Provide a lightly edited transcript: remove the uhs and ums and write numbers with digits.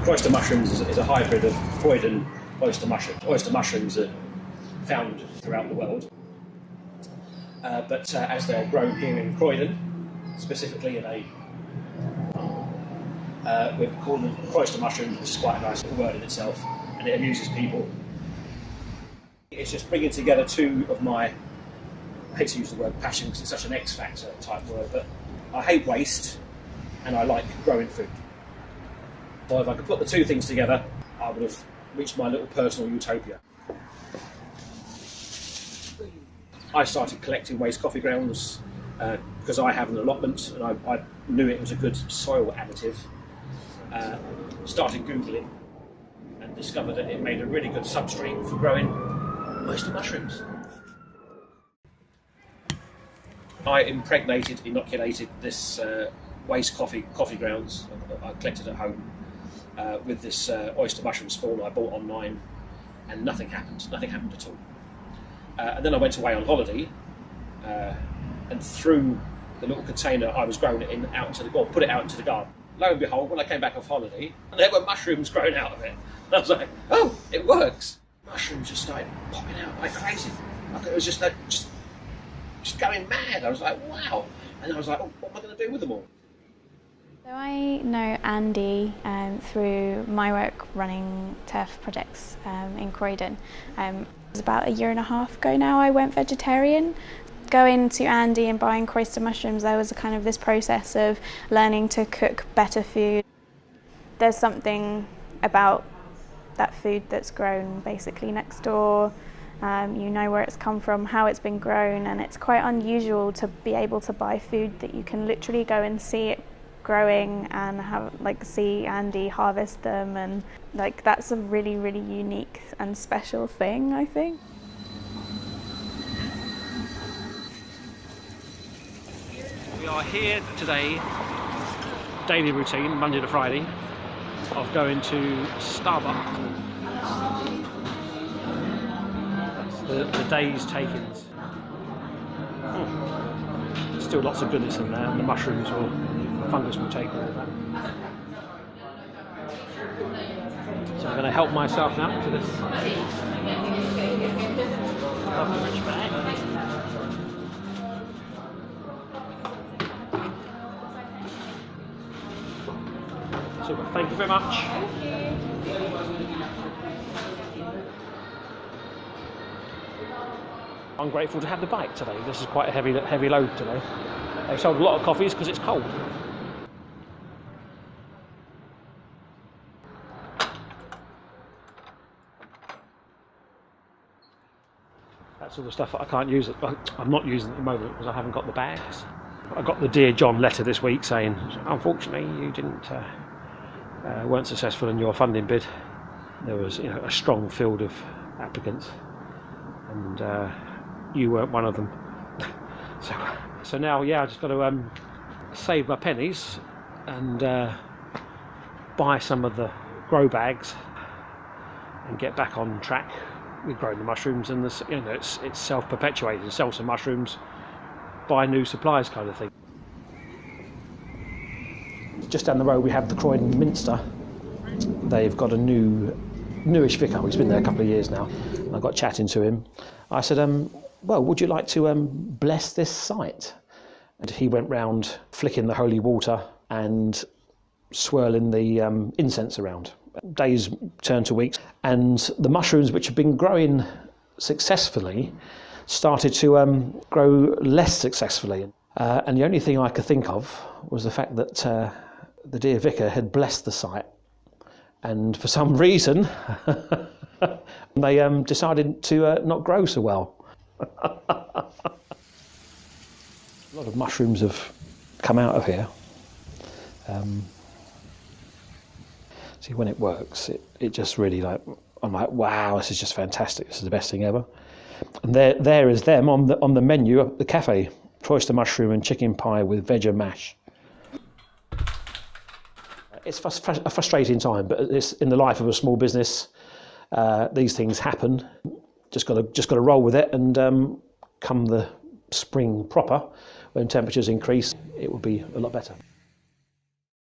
Cr'Oyster mushrooms is a hybrid of Croydon oyster mushrooms. Oyster mushrooms are found throughout the world, but as they're grown here in Croydon, specifically in a we call them Cr'Oyster mushrooms, which is quite a nice word in itself, and it amuses people. It's just bringing together two of my, I hate to use the word passion because it's such an X factor type word, but I hate waste and I like growing food. So if I could put the two things together, I would have reached my little personal utopia. I started collecting waste coffee grounds because I have an allotment and I knew it was a good soil additive. Started Googling and discovered that it made a really good substrate for growing oyster mushrooms. I inoculated this waste coffee grounds I collected at home with this oyster mushroom spawn I bought online, and nothing happened at all. And then I went away on holiday and threw the little container I was growing it in put it out into the garden. Lo and behold, when I came back off holiday, there were mushrooms growing out of it. And I was like, oh, it works. Mushrooms just started popping out like crazy. Like it was just going mad. I was like, wow. And I was like, oh, what am I going to do with them all? So I know Andy through my work running turf projects in Croydon. It was about 1.5 years ago now I went vegetarian. Going to Andy and buying Cr'Oyster mushrooms, there was kind of this process of learning to cook better food. There's something about that food that's grown basically next door. You know where it's come from, how it's been grown, and it's quite unusual to be able to buy food that you can literally go and see it growing and see Andy harvest them, and that's a really, really unique and special thing, I think. We are here today, daily routine, Monday to Friday, of going to Starbucks. That's the day's takings. Still lots of goodness in there, and the mushrooms or the fungus will take all of that. So I'm going to help myself now to this lovely rich bag. Super, thank you very much. Thank you. I'm grateful to have the bike today. This is quite a heavy load today. They've sold a lot of coffees because it's cold. That's all the stuff that I can't use. I'm not using at the moment because I haven't got the bags. I got the Dear John letter this week saying, unfortunately, you weren't successful in your funding bid. There was, a strong field of applicants, and you weren't one of them. So now, I just got to save my pennies and buy some of the grow bags and get back on track with growing the mushrooms. And it's self-perpetuating. Sell some mushrooms, buy new supplies, kind of thing. Just down the road we have the Croydon Minster. They've got a newish vicar. He's been there a couple of years now. I got chatting to him. I said, well, would you like to bless this site? And he went round flicking the holy water and swirling the incense around. Days turned to weeks, and the mushrooms, which have been growing successfully, started to grow less successfully. And the only thing I could think of was the fact that the dear vicar had blessed the site, and for some reason they decided to not grow so well. A lot of mushrooms have come out of here. See, when it works, it just really I'm like, wow, this is just fantastic. This is the best thing ever. And there is them on the menu at the cafe. Cr'Oyster mushroom and chicken pie with veg and mash. It's a frustrating time, but it's in the life of a small business. These things happen. Just got to roll with it, and come the spring proper, when temperatures increase, it will be a lot better.